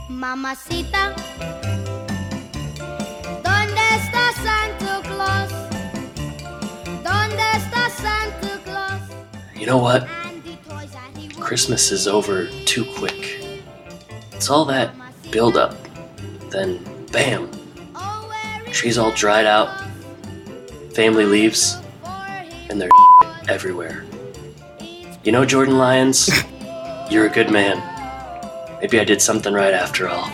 Mamacita, ¿dónde está Santa Claus? ¿Dónde está Santa Claus? You know what? Christmas is over too quick. It's all that build-up. Then, bam! Trees all dried out. Family leaves. And there's everywhere. You know, Jordan Lyons, you're a good man. Maybe I did something right after all.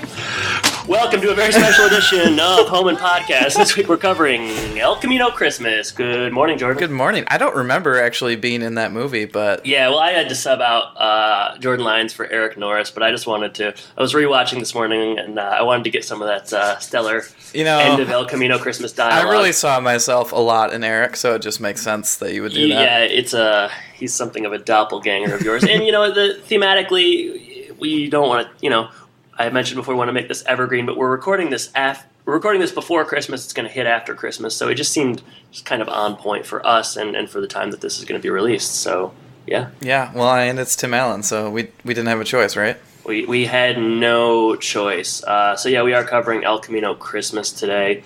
Welcome to a very special edition of Home and Podcast. This week we're covering El Camino Christmas. Good morning, Jordan. Good morning. I don't remember actually being in that movie, but... Yeah, well, I had to sub out Jordan Lyons for Eric Norris, but I just wanted to... I was rewatching this morning, and I wanted to get some of that stellar end of El Camino Christmas dialogue. I really saw myself a lot in Eric, so it just makes sense that you would do that. Yeah, he's something of a doppelganger of yours. And, thematically, we don't want to, I mentioned before we want to make this evergreen, but we're recording this before Christmas. It's going to hit after Christmas, so it just seemed just kind of on point for us and for the time that this is going to be released. So, yeah. Yeah, well, and it's Tim Allen, so we didn't have a choice, right? We had no choice. We are covering El Camino Christmas today.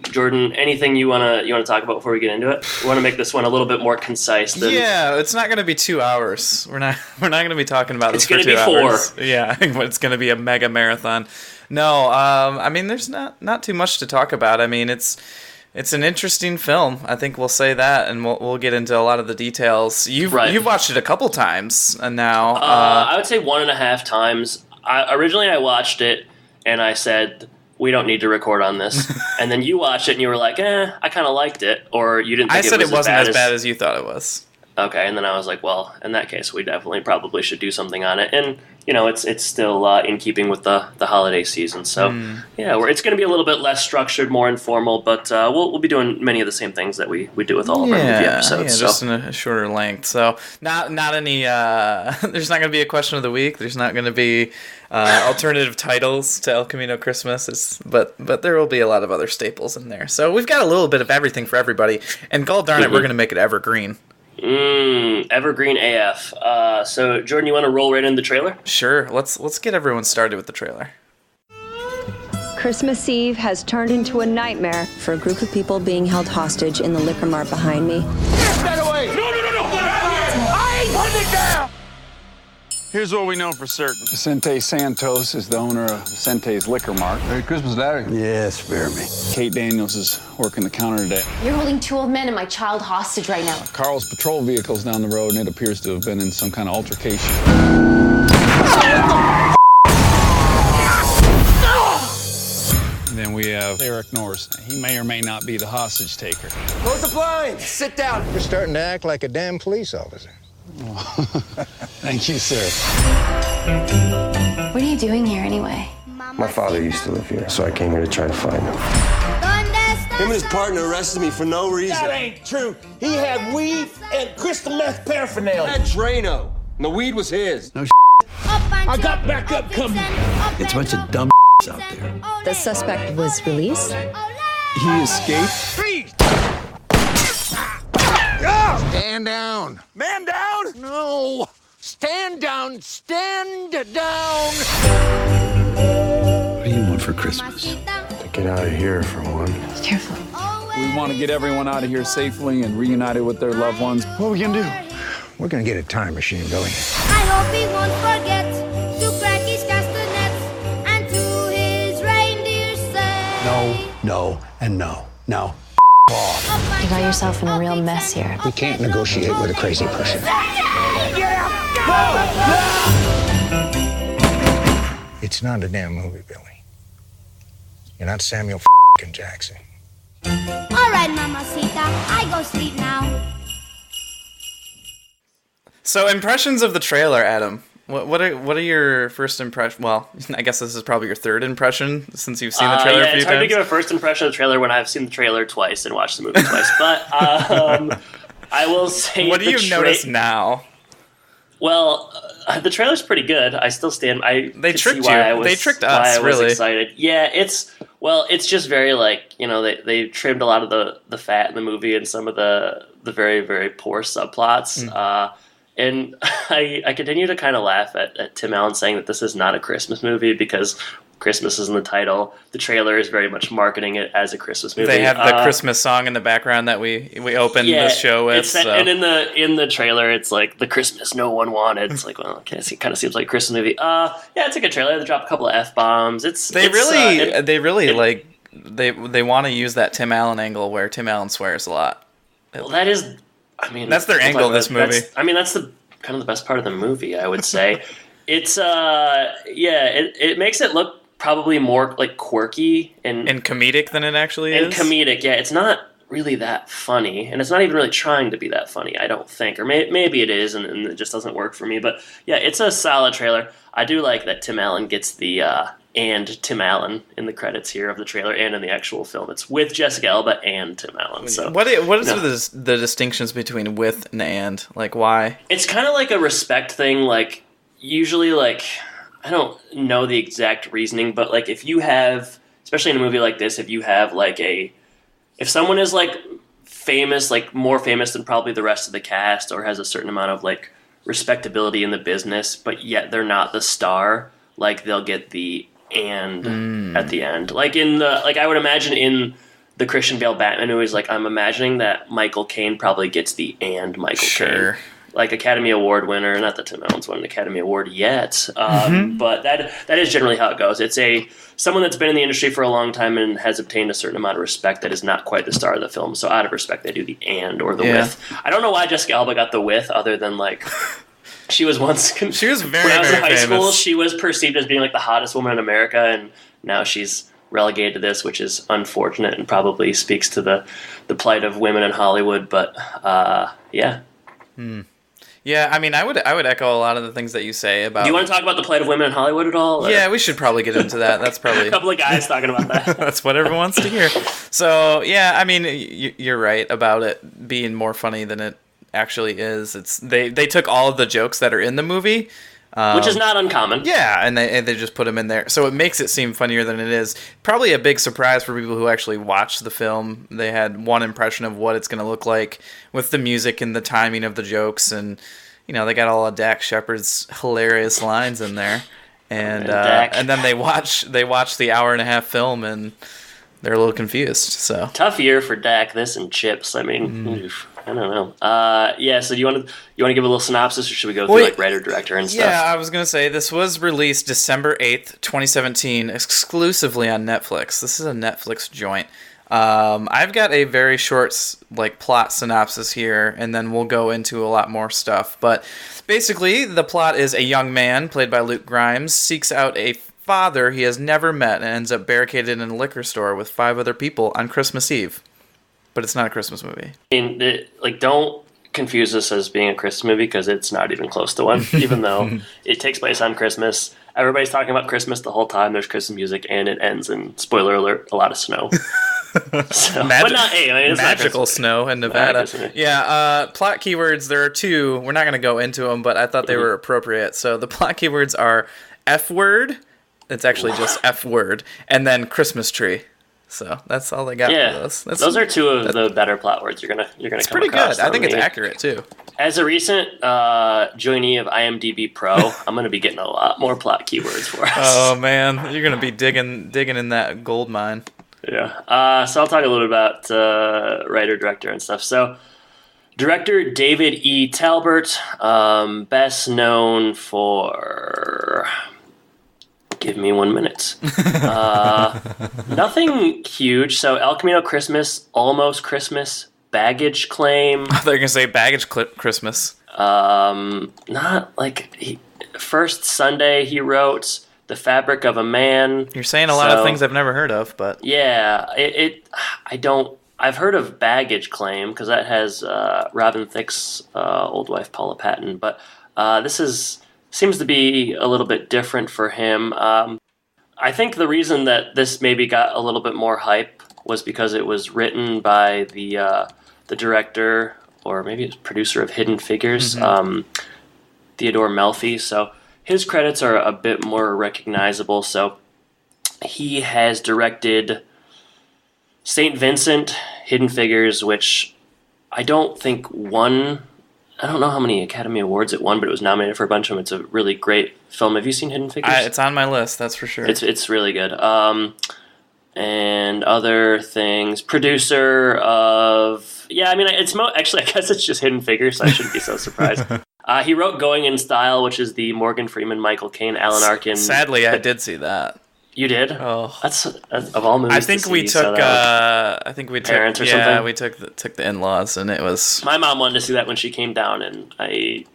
Jordan, anything you wanna talk about before we get into it? We want to make this one a little bit more concise. Yeah, it's not going to be 2 hours. We're not going to be talking about this for 2 hours. It's going to be 4. Yeah, it's going to be a mega marathon. No, there's not too much to talk about. I mean, it's an interesting film. I think we'll say that, and we'll get into a lot of the details. You've watched it a couple times, and now I would say 1.5 times. Originally, I watched it, and I said, we don't need to record on this. And then you watched it and you were like, I kind of liked it. Or you didn't think it was it wasn't as bad as you thought it was. Okay, and then I was like, well, in that case, we definitely probably should do something on it. And, it's still in keeping with the holiday season. So, it's going to be a little bit less structured, more informal, but we'll be doing many of the same things that we do with all of our movie episodes. Yeah, just in a shorter length. So, not any, there's not going to be a question of the week. There's not going to be alternative titles to El Camino Christmas, but there will be a lot of other staples in there. So, we've got a little bit of everything for everybody. And gall darn it, we're going to make it evergreen. Evergreen AF. So, Jordan, you want to roll right into the trailer? Sure. Let's get everyone started with the trailer. Christmas Eve has turned into a nightmare for a group of people being held hostage in the liquor mart behind me. Get that away! No! I ain't putting it down! Here's what we know for certain. Vicente Santos is the owner of Vicente's Liquor Mart. Merry Christmas, Larry. Yeah, spare me. Kate Daniels is working the counter today. You're holding 2 old men and my child hostage right now. Carl's patrol vehicle's down the road, and it appears to have been in some kind of altercation. And then we have Eric Norris. He may or may not be the hostage taker. Close the blinds. Sit down. You're starting to act like a damn police officer. Thank you, sir. What are you doing here anyway? My father used to live here, so I came here to try to find him. Him and his partner arrested me for no reason. That ain't true. He had weed and crystal meth paraphernalia. That Drano. And the weed was his. No I got back up coming. It's a bunch of dumb out there. The suspect was released. He escaped. Freeze! Stand down. Man down? No. Stand down. Stand down. What do you want for Christmas? To get out of here, for one. Be careful. We want to get everyone out of here safely and reunited with their loved ones. What are we going to do? We're going to get a time machine going. I hope he won't forget to crack his castanets and to his reindeer say. No, and no. Now, off. You got yourself in a real mess here. We can't negotiate with a crazy person. It's not a damn movie, Billy. You're not Samuel Jackson. All right, Mamacita, I go sleep now. So, impressions of the trailer, Adam. What are your first impressions? Well, I guess this is probably your third impression since you've seen the trailer a few times. It's hard to give a first impression of the trailer when I've seen the trailer twice and watched the movie twice. But I will say, what do you notice now? Well, the trailer's pretty good. I still stand. They tricked you. They tricked us. I was really excited. Yeah, it's just very they trimmed a lot of the fat in the movie and some of the very, very poor subplots. And I continue to kind of laugh at Tim Allen saying that this is not a Christmas movie because Christmas is in the title. The trailer is very much marketing it as a Christmas movie. They have the Christmas song in the background that we opened the show with. So. And in the trailer, it's like the Christmas no one wanted. It's like, well, okay, it kind of seems like a Christmas movie. Yeah, it's a good trailer. They drop a couple of F-bombs. They want to use that Tim Allen angle where Tim Allen swears a lot. Well, that is, I mean, that's their angle in this movie. That's the kind of the best part of the movie, I would say. It's it makes it look probably more like quirky and comedic than it actually is. And comedic, yeah. It's not really that funny, and it's not even really trying to be that funny, I don't think. Or maybe it is, and it just doesn't work for me. But yeah, it's a solid trailer. I do like that Tim Allen gets the and Tim Allen in the credits here of the trailer and in the actual film. It's with Jessica Alba and Tim Allen. So what is the distinctions between with and? Like, why? It's kind of like a respect thing. Like, usually, like, I don't know the exact reasoning, but like if you have, especially in a movie like this, if you have like if someone is like famous, like more famous than probably the rest of the cast, or has a certain amount of like respectability in the business, but yet they're not the star, like they'll get the and at the end. Like I would imagine in the Christian Bale Batman movie, like I'm imagining that Michael Caine probably gets the and Michael Caine. Like Academy Award winner, not that Tim Allen's won an Academy Award yet, but that is generally how it goes. It's someone that's been in the industry for a long time and has obtained a certain amount of respect that is not quite the star of the film. So out of respect, they do the and or the with. I don't know why Jessica Alba got the with, other than like she was once. She was very, when I was very in high famous. school, she was perceived as being like the hottest woman in America, and now she's relegated to this, which is unfortunate and probably speaks to the plight of women in Hollywood. But yeah. Yeah, I mean, I would echo a lot of the things that you say about. Do you want to talk about the plight of women in Hollywood at all? Or? Yeah, we should probably get into that. That's probably a couple of guys talking about that. That's what everyone wants to hear. So yeah, I mean, you're right about it being more funny than it actually is. They took all of the jokes that are in the movie. Which is not uncommon. Yeah, and they just put them in there. So it makes it seem funnier than it is. Probably a big surprise for people who actually watched the film. They had one impression of what it's going to look like with the music and the timing of the jokes. And, you know, they got all of Dax Shepard's hilarious lines in there. And then they watch the hour-and-a-half film, and they're a little confused. So tough year for Dak, this and Chips. I mean, oof. I don't know. Yeah, so do you want to give a little synopsis, or should we go through like writer, director, and stuff? Yeah, I was going to say this was released December 8th, 2017, exclusively on Netflix. This is a Netflix joint. I've got a very short plot synopsis here, and then we'll go into a lot more stuff. But basically, the plot is a young man, played by Luke Grimes, seeks out a father he has never met and ends up barricaded in a liquor store with 5 other people on Christmas Eve. But it's not a Christmas movie. I mean, don't confuse this as being a Christmas movie, because it's not even close to one, even though it takes place on Christmas. Everybody's talking about Christmas the whole time. There's Christmas music, and it ends in, spoiler alert, a lot of snow. Magical snow in Nevada. Plot keywords, there are 2. We're not going to go into them, but I thought they were appropriate. So the plot keywords are F word. It's actually just F word. And then Christmas tree. So that's all they got for those. Those are 2 of the better plot words you're gonna It's come pretty across. good. I think it's accurate too. As a recent joinee of IMDb Pro, I'm gonna be getting a lot more plot keywords for us. Oh man, you're gonna be digging in that gold mine. Yeah. So I'll talk a little bit about writer, director, and stuff. So director David E. Talbert, best known for. Give me 1 minute. Nothing huge. So El Camino Christmas, Almost Christmas, Baggage Claim. I thought you were going to say Baggage Christmas. Not like First Sunday he wrote, The Fabric of a Man. You're saying a lot of things I've never heard of, but... Yeah, I've heard of Baggage Claim, because that has Robin Thicke's old wife, Paula Patton, but this seems to be a little bit different for him. I think the reason that this maybe got a little bit more hype was because it was written by the director, or maybe it's producer of Hidden Figures, Theodore Melfi. So his credits are a bit more recognizable. So he has directed St. Vincent, Hidden Figures, which I don't think won I don't know how many Academy Awards it won, but it was nominated for a bunch of them. It's a really great film. Have you seen Hidden Figures? It's on my list, that's for sure. It's really good. And other things. Producer of... Yeah, I mean, actually, I guess it's just Hidden Figures, so I shouldn't be so surprised. He wrote Going in Style, which is the Morgan Freeman, Michael Caine, Alan Arkin... Sadly, I did see that. You did? Oh, that's of all movies. I think we took. I think we took parents or something. something. We took the in-laws, and it was. My mom wanted to see that when she came down, and I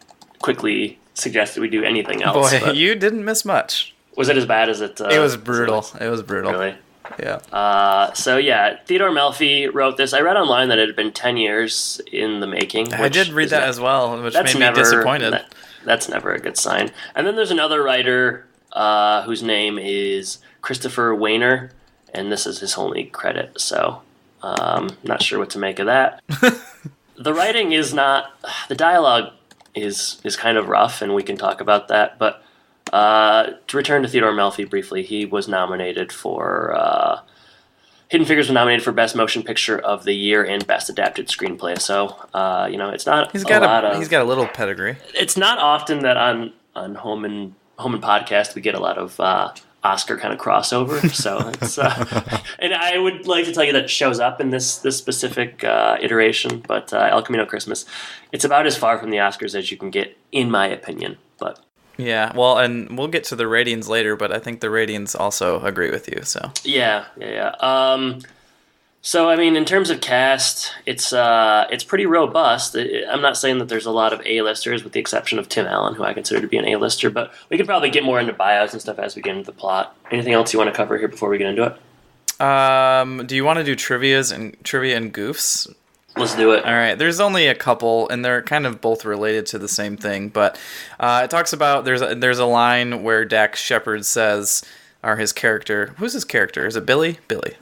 quickly suggested we do anything else. Boy, you didn't miss much. Was it as bad as it? It was brutal. It was brutal. Really? Yeah. So yeah, Theodore Melfi wrote this. I read online that it had been 10 years in the making. I did read that as well, which made me disappointed. That's never a good sign. And then there's another writer whose name is Christopher Weiner, and this is his only credit, so not sure what to make of that. The writing is not... The dialogue is kind of rough, and we can talk about that, but to return to Theodore Melfi briefly, he was nominated for... Hidden Figures was nominated for Best Motion Picture of the Year and Best Adapted Screenplay, so, it's not He's got a little pedigree. It's not often that on Home and Podcast we get a lot of... Oscar kind of crossover, so it's and I would like to tell you that it shows up in this specific iteration, but El Camino Christmas, it's about as far from the Oscars as you can get, in my opinion. But yeah, well, and we'll get to the ratings later, but I think the ratings also agree with you. So yeah. So I mean, in terms of cast, it's pretty robust. I'm not saying that there's a lot of A-listers, with the exception of Tim Allen, who I consider to be an A-lister, but we could probably get more into bios and stuff as we get into the plot. Anything else you want to cover here before we get into it? Do you want to do trivia and goofs? Let's do it. All right. There's only a couple, and they're kind of both related to the same thing, but it talks about there's a line where Dax Shepard says, or his character, who's his character? Is it Billy? Billy.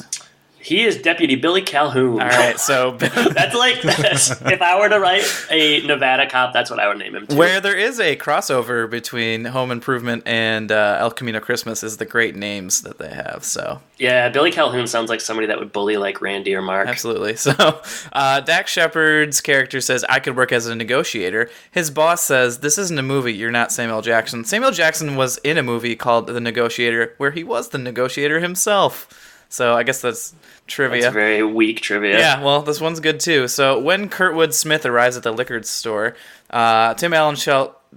He is Deputy Billy Calhoun. All right, so if I were to write a Nevada cop, that's what I would name him too. Where there is a crossover between Home Improvement and El Camino Christmas is the great names that they have. So yeah, Billy Calhoun sounds like somebody that would bully like Randy or Mark. Absolutely. So Dax Shepard's character says, "I could work as a negotiator." His boss says, "This isn't a movie. You're not Samuel Jackson." Samuel Jackson was in a movie called The Negotiator, where he was the negotiator himself. So I guess that's trivia. That's very weak trivia. Yeah, well, this one's good too. So when Kurtwood Smith arrives at the liquor store, Tim Allen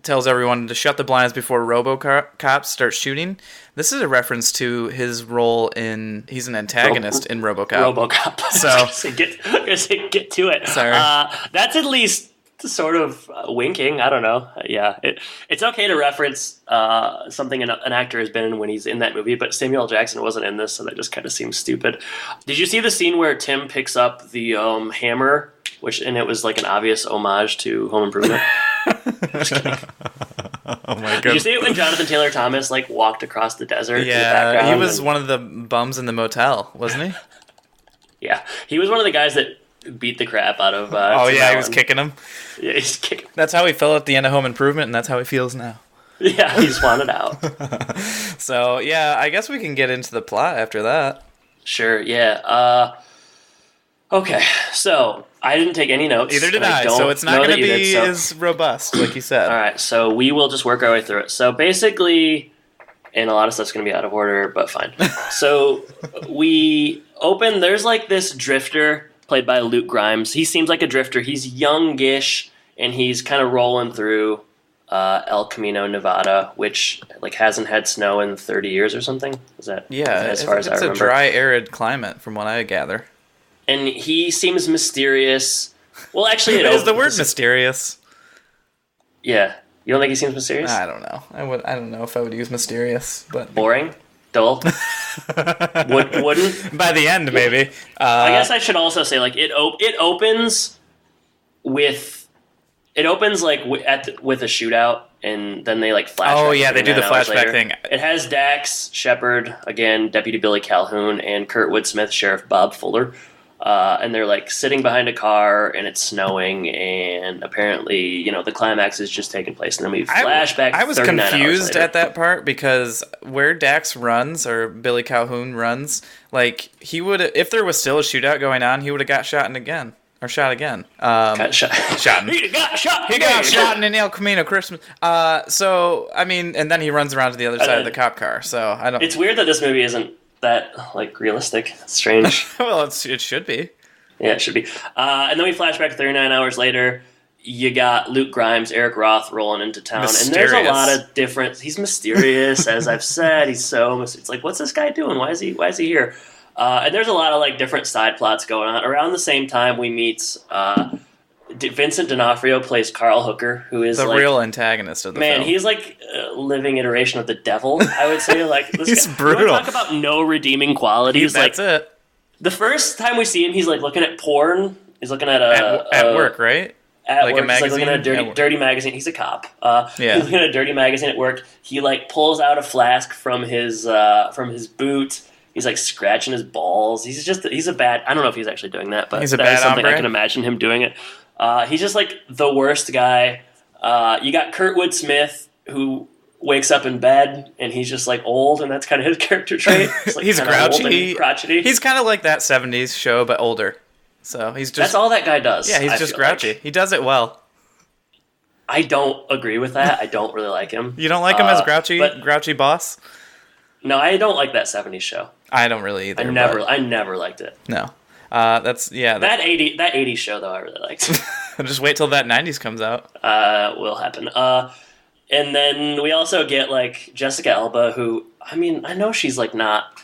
tells everyone to shut the blinds before RoboCop starts shooting. This is a reference to his role he's an antagonist in RoboCop. So get to it. Sorry. That's at least sort of winking. I don't know. Yeah, it's okay to reference something an actor has been in when he's in that movie, but Samuel Jackson wasn't in this, so that just kind of seems stupid. Did you see the scene where Tim picks up the hammer, and it was like an obvious homage to Home Improvement? Just kidding. Oh my god! Did you see it when Jonathan Taylor Thomas walked across the desert? Yeah, in the background he was one of the bums in the motel, wasn't he? Yeah, he was one of the guys that beat the crap out of. He was kicking him. Yeah, he's kicking. That's how he felt at the end of Home Improvement, and that's how he feels now. Yeah, he just wanted out. So yeah, I guess we can get into the plot after that. Sure. Yeah. Okay. So I didn't take any notes. Either did I. So it's not going to be as robust, like you said. All right. So we will just work our way through it. So basically, and a lot of stuff's going to be out of order, but fine. So we open. There's like this drifter played by Luke Grimes. He seems like a drifter. He's youngish, and he's kind of rolling through El Camino, Nevada, which hasn't had snow in 30 years or something. Is that as far as I remember? It's a dry, arid climate, from what I gather. And he seems mysterious. Well, actually, is the word mysterious? Yeah, you don't think he seems mysterious? I don't know. I don't know if I would use mysterious, but boring, dull. Wouldn't by the end maybe. I guess I should also say it opens with with a shootout, and then they flashback. Oh yeah, they do the flashback thing. It has Dax Shepard again, Deputy Billy Calhoun, and Kurtwood Smith, Sheriff Bob Fuller. And they're sitting behind a car, and it's snowing, and apparently, the climax is just taking place. And then we flashback. I was confused at that part because where Dax runs, or Billy Calhoun runs, he would, if there was still a shootout going on, he would have got shot in again. Or shot again. Got shot. He got shot in El Camino Christmas. So, I mean, and then he runs around to the other side of the cop car. So, I don't... It's weird that this movie isn't that, like, realistic. It's strange. Well, it should be. Yeah, it should be. And then we flash back 39 hours later. You got Luke Grimes, Eric Roth rolling into town. Mysterious. And there's a lot of different... He's mysterious, as I've said. He's so... It's like, what's this guy doing? Why is he here? And there's a lot of like different side plots going on. Around the same time, we meet Vincent D'Onofrio plays Carl Hooker, who is the like, real antagonist of the film. He's like a living iteration of the devil. I would say like this he's guy, brutal. You want to talk about no redeeming qualities. That's like, it. The first time we see him, he's like looking at porn. He's looking at at work, right? At like work, a magazine? he's like looking at a dirty magazine. He's a cop. Yeah. He's looking at a dirty magazine at work. He like pulls out a flask from his boot. He's like scratching his balls. He's a bad... I don't know if he's actually doing that, but he's a that bad is something hombre. I can imagine him doing it. He's just like the worst guy. You got Kurtwood Smith, who wakes up in bed, and he's just like old, and that's kind of his character trait. Like he's grouchy. Crotchety. He's kind of like that 70s show, but older. So he's just... That's all that guy does. Yeah, he's just grouchy. Like. He does it well. I don't agree with that. I don't really like him. You don't like him as grouchy boss? No, I don't like that 70s show. I don't really either. I never liked it. No. That's that 80s show though I really liked. Just wait till that 90s comes out. Will happen. And then we also get like Jessica Alba, who I know she's like not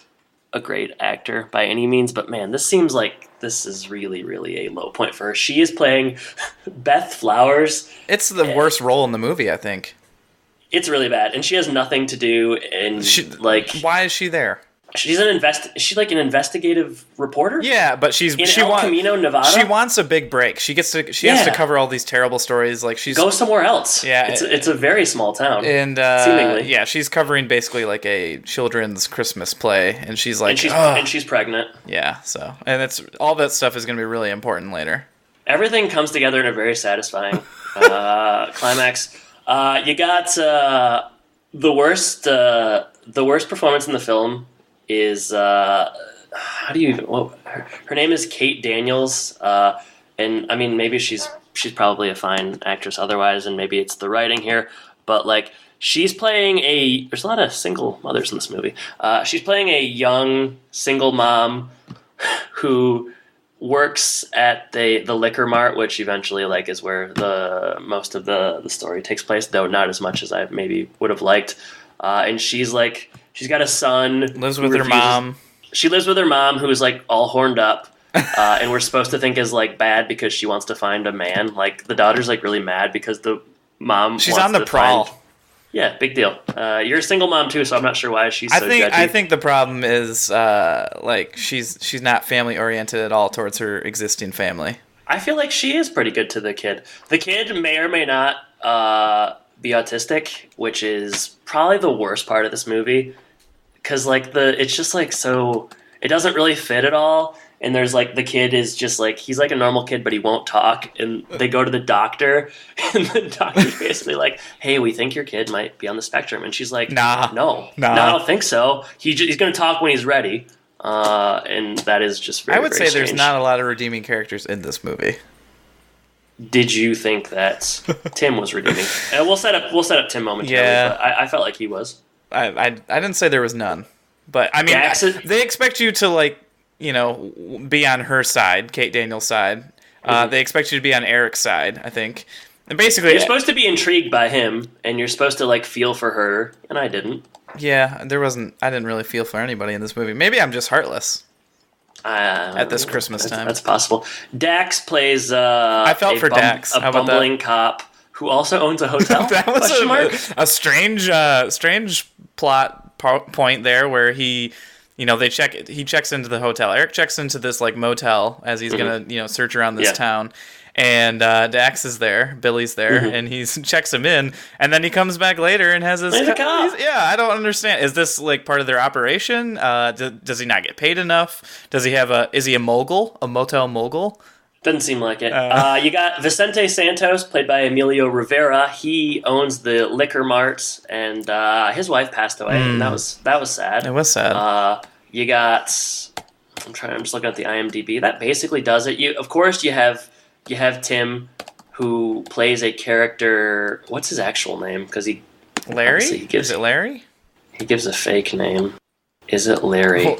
a great actor by any means, but man, this seems like this is really, really a low point for her. She is playing Beth Flowers. It's the worst role in the movie, I think. It's really bad, and she has nothing to do. And why is she there? She's Is she like an investigative reporter? Yeah, but she Camino, Nevada. She wants a big break. She has to cover all these terrible stories. Like go somewhere else. Yeah, it's a very small town. And seemingly, yeah, she's covering basically like a children's Christmas play, and she's like, and she's pregnant. Yeah, so and it's all that stuff is going to be really important later. Everything comes together in a very satisfying climax. You got the worst performance in the film is her name is Kate Daniels, and I mean maybe she's probably a fine actress otherwise, and maybe it's the writing here, but like she's playing there's a lot of single mothers in this movie. She's playing a young single mom who works at the liquor mart, which eventually like is where the most of the story takes place, though not as much as I maybe would have liked. And she's got a son. Lives with her mom. She lives with her mom, who is like all horned up, and we're supposed to think is like bad because she wants to find a man. Like the daughter's like really mad because the mom. She's on the prowl. Yeah, big deal. You're a single mom too, so I'm not sure why she's so judgy. I think the problem is like she's not family oriented at all towards her existing family. I feel like she is pretty good to the kid. The kid may or may not be autistic, which is probably the worst part of this movie, because like it's just like so it doesn't really fit at all. And there's like the kid is just like he's like a normal kid, but he won't talk. And they go to the doctor, and the doctor's basically like, "Hey, we think your kid might be on the spectrum." And she's like, No, I don't think so. He's going to talk when he's ready." And that is just very. I would very say strange. There's not a lot of redeeming characters in this movie. Did you think that Tim was redeeming? We'll set up Tim momentarily. Yeah, but I felt like he was. I didn't say there was none, but I mean they expect you to like. Be on her side, Kate Daniels' side. They expect you to be on Eric's side, I think. And basically, you're supposed to be intrigued by him, and you're supposed to like feel for her, and I didn't. Yeah, I didn't really feel for anybody in this movie. Maybe I'm just heartless. At this Christmas time, that's possible. Dax plays. I felt for Dax. A bumbling cop who also owns a hotel. That was a strange plot point there, where he. He checks into the hotel. Eric checks into this like motel as he's gonna, search around this town. And Dax is there, Billy's there, and he checks him in, and then he comes back later and has his. He's a cop. I don't understand. Is this like part of their operation? Does he not get paid enough? Is he a mogul, a motel mogul? Doesn't seem like it. You got Vicente Santos, played by Emilio Rivera. He owns the liquor mart, and his wife passed away, and that was sad. It was sad. You got I'm just looking at the IMDb. That basically does it. Of course, you have Tim, who plays a character. What's his actual name? Because Larry? Is it Larry? He gives a fake name. Is it Larry? Oh,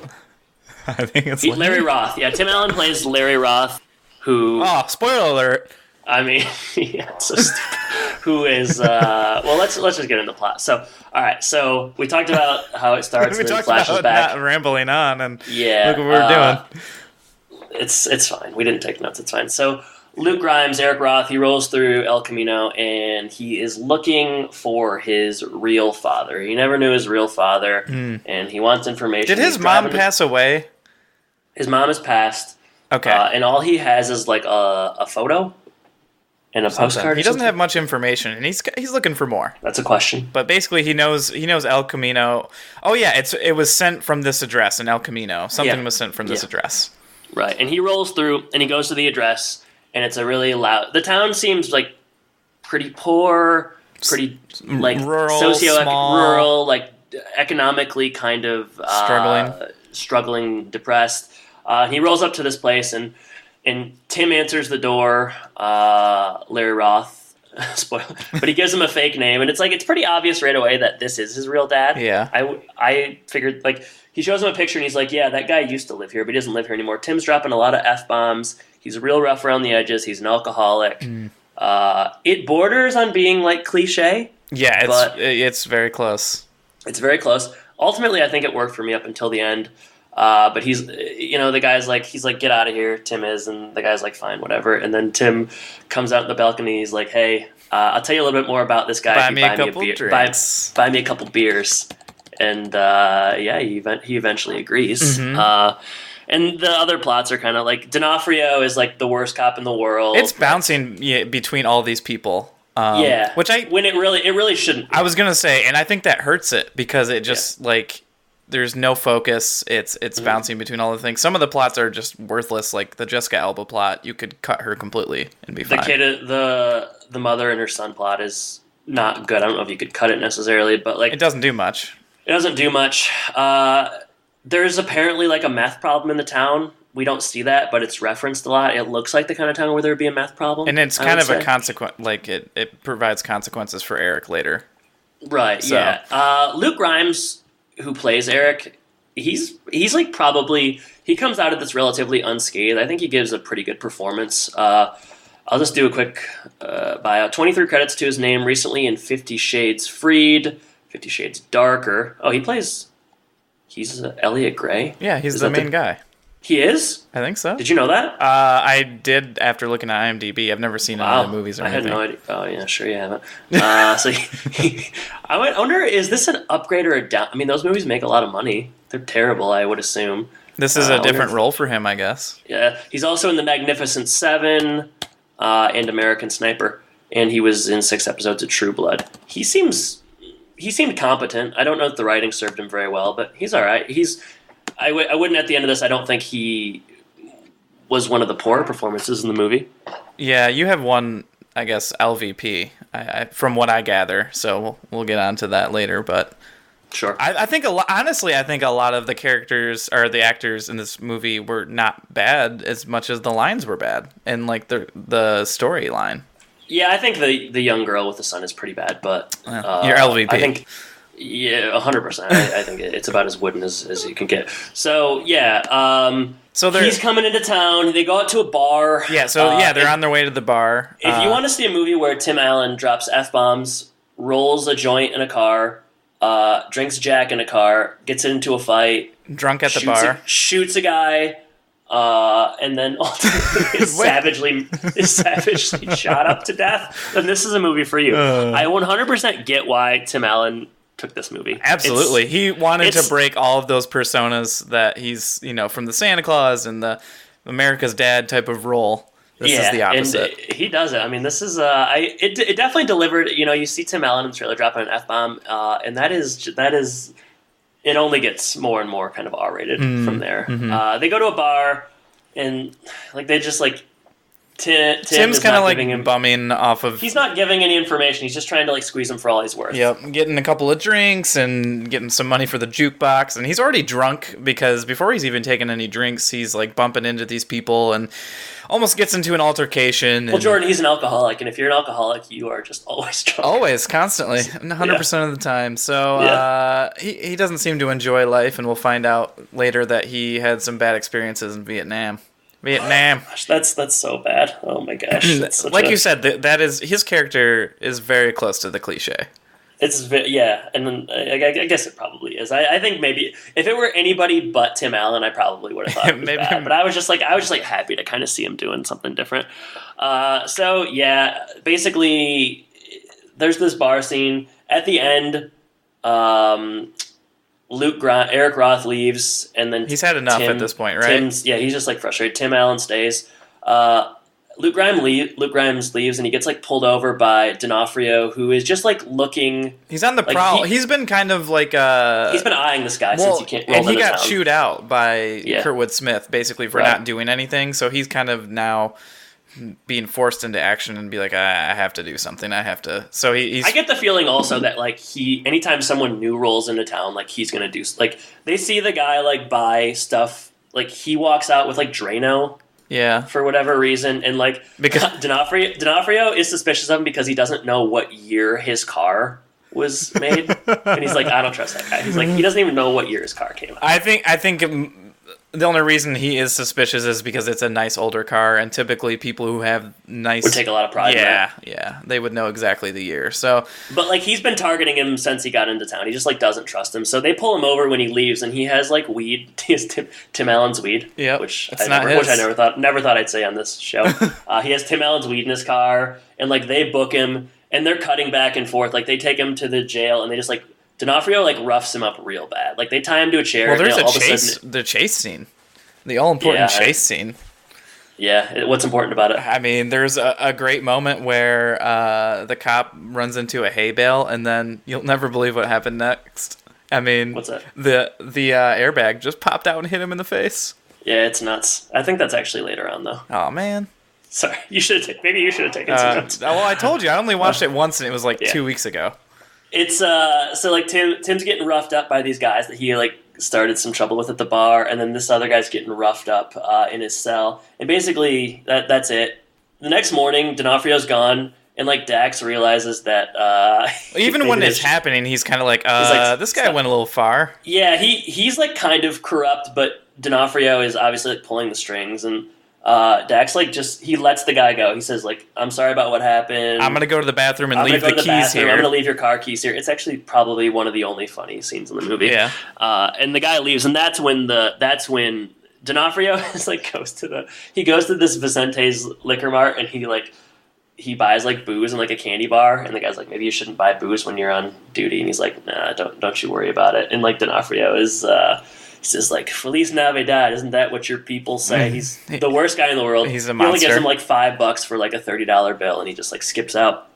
I think it's Larry Roth. Yeah, Tim Allen plays Larry Roth, who... Oh, spoiler alert. I mean, yeah, it's so stupid. Who is... well, let's just get into the plot. So, all right, so we talked about how it starts and then flashes back. Not rambling on, and yeah, look what we're doing. It's fine. We didn't take notes. It's fine. So Luke Grimes, Eric Roth, he rolls through El Camino, and he is looking for his real father. He never knew his real father, and he wants information. Did his mom pass away? His mom has passed. Okay. And all he has is like a photo and a postcard. He doesn't have much information, and he's looking for more. That's a question. But basically, he knows El Camino. Oh yeah, it was sent from this address in El Camino. Something was sent from this address. Right, and he rolls through, and he goes to the address, and it's a really loud... The town seems like pretty poor, pretty like rural, rural, like economically kind of struggling, depressed. He rolls up to this place, and Tim answers the door. Larry Roth, spoiler, but he gives him a fake name, and it's pretty obvious right away that this is his real dad. Yeah, I figured, like, he shows him a picture, and he's like, yeah, that guy used to live here, but he doesn't live here anymore. Tim's dropping a lot of F-bombs. He's real rough around the edges. He's an alcoholic. It borders on being like cliche. Yeah, it's very close. It's very close. Ultimately, I think it worked for me up until the end. But he's, the guy's like, get out of here, Tim is, and the guy's like, fine, whatever. And then Tim comes out in the balcony, he's like, hey, I'll tell you a little bit more about this guy. Buy me a couple drinks. Buy me a couple beers. And, he eventually agrees. And the other plots are kind of like, DOnofrio is like the worst cop in the world. It's bouncing between all these people. When it really shouldn't. I was gonna say, and I think that hurts it because it just there's no focus. It's bouncing between all the things. Some of the plots are just worthless, like the Jessica Alba plot. You could cut her completely and be fine. The mother and her son plot is not good. I don't know if you could cut it necessarily, but like it doesn't do much. It doesn't do much. There's apparently like a meth problem in the town. We don't see that, but it's referenced a lot. It looks like the kind of town where there would be a meth problem. And it's kind of a consequence, like it provides consequences for Eric later. Right, so. Yeah. Luke Grimes, who plays Eric, he's like probably, he comes out of this relatively unscathed. I think he gives a pretty good performance. I'll just do a quick bio. 23 credits to his name recently in 50 Shades Freed, 50 Shades Darker. Oh, he's Elliot Gray? Yeah, he's the main guy. He is? I think so. Did you know that? I did after looking at IMDb. I've never seen any of the movies or anything. I had no idea. Oh, yeah, sure you haven't. I wonder, is this an upgrade or a down? I mean, those movies make a lot of money. They're terrible, I would assume. This is a different role for him, I guess. Yeah, he's also in The Magnificent Seven and American Sniper, and he was in 6 episodes of True Blood. He seemed competent. I don't know if the writing served him very well, but he's all right. I wouldn't, at the end of this, I don't think he was one of the poorer performances in the movie. Yeah, you have one, I guess, LVP, from what I gather, so we'll get on to that later, but... Sure. I think, honestly, I think a lot of the characters, or the actors in this movie were not bad as much as the lines were bad, and, like, the storyline. Yeah, I think the young girl with the son is pretty bad, but... Your LVP. I think... Yeah, 100%. I think it's about as wooden as you can get. So, yeah. He's coming into town. They go out to a bar. Yeah, they're on their way to the bar. If you want to see a movie where Tim Allen drops F-bombs, rolls a joint in a car, drinks Jack in a car, gets into a fight. Drunk at the bar. Shoots a guy, and then ultimately is savagely shot up to death, then this is a movie for you. I 100% get why Tim Allen took this movie. Absolutely. He wanted to break all of those personas that he's, from the Santa Claus and the America's Dad type of role. This is the opposite. And he does it. I mean, this is it definitely delivered. You see Tim Allen in the trailer dropping an F-bomb, and that is it only gets more and more kind of R-rated from there. They go to a bar, and like they just like Tim's kind of like bumming off of. He's not giving any information. He's just trying to like squeeze him for all he's worth. Yep, getting a couple of drinks and getting some money for the jukebox, and he's already drunk because before he's even taken any drinks, he's like bumping into these people and almost gets into an altercation. Well, Jordan, he's an alcoholic, and if you're an alcoholic, you are just always drunk. Always, constantly, 100% of the time. So he doesn't seem to enjoy life, and we'll find out later that he had some bad experiences in Vietnam. Gosh, that's so bad. Oh my gosh. You said, that is his character is very close to the cliche. And then I guess it probably is. I think maybe if it were anybody but Tim Allen, I probably would have thought it was bad. But I was just happy to kind of see him doing something different. Basically, there's this bar scene at the end. Eric Roth leaves, and then he's had enough at this point, right? He's just like frustrated. Tim Allen stays. Luke Grimes leaves, and he gets like pulled over by DOnofrio, who is just like looking. He's on the prowl. He's been kind of like he's been eyeing this guy since he can't. And he got chewed out by Kurtwood Smith basically for not doing anything. So he's kind of now being forced into action and be like, I have to do something. I have to. So he's. I get the feeling also that like anytime someone new rolls into town, like he's gonna do like they see the guy like buy stuff, like he walks out with like Drano. Yeah. For whatever reason, and like because DOnofrio is suspicious of him because he doesn't know what year his car was made, and he's like, I don't trust that guy. He's like, he doesn't even know what year his car came out. I think the only reason he is suspicious is because it's a nice older car, and typically people who have nice would take a lot of pride in that. Yeah, they would know exactly the year. So, but like he's been targeting him since he got into town. He just like doesn't trust him. So they pull him over when he leaves, and he has like weed. He has Tim Allen's weed. Yeah, which I never thought I'd say on this show. He has Tim Allen's weed in his car, and like they book him, and they're cutting back and forth. Like they take him to the jail, and they just like DOnofrio like roughs him up real bad. Like they tie him to a chair. Well, there's the chase scene. The all-important chase scene. Yeah, what's important about it? I mean, there's a great moment where the cop runs into a hay bale, and then you'll never believe what happened next. I mean, what's that? The airbag just popped out and hit him in the face. Yeah, it's nuts. I think that's actually later on, though. Oh, man. Sorry, maybe you should have taken some notes. Well, I told you, I only watched it once, and it was like 2 weeks ago. It's so like Tim's getting roughed up by these guys that he like started some trouble with at the bar, and then this other guy's getting roughed up in his cell, and basically that's it. The next morning, DOnofrio's gone, and like Dax realizes that even when it's happening, he's kind of like, this guy went a little far. Yeah, he's like kind of corrupt, but DOnofrio is obviously like pulling the strings, and Dax like he lets the guy go. He says like, I'm sorry about what happened. I'm gonna go to the bathroom and leave the keys here. I'm gonna leave your car keys here. It's actually probably one of the only funny scenes in the movie. Yeah. And the guy leaves, and that's when DOnofrio is like goes to this Vicente's Liquor Mart, and he buys like booze and like a candy bar, and the guy's like, maybe you shouldn't buy booze when you're on duty, and he's like, nah, don't you worry about it. And like DOnofrio is he says like, Feliz Navidad, isn't that what your people say? He's the worst guy in the world. He's a monster. He only gives him like $5 for like a $30 bill, and he just like skips out.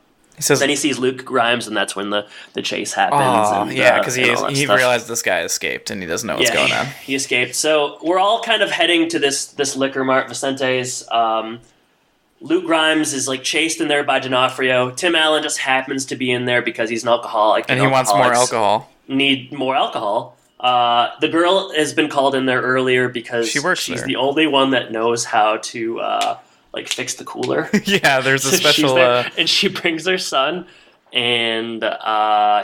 Then he sees Luke Grimes, and that's when the chase happens. Oh, yeah, because he realized this guy escaped, and he doesn't know what's going on. He escaped. So we're all kind of heading to this Liquor Mart, Vicente's. Luke Grimes is like chased in there by DOnofrio. Tim Allen just happens to be in there because he's an alcoholic. And he wants more alcohol. Need more alcohol. The girl has been called in there earlier because she's the only one that knows how to like fix the cooler. Yeah, there's a special and she brings her son, and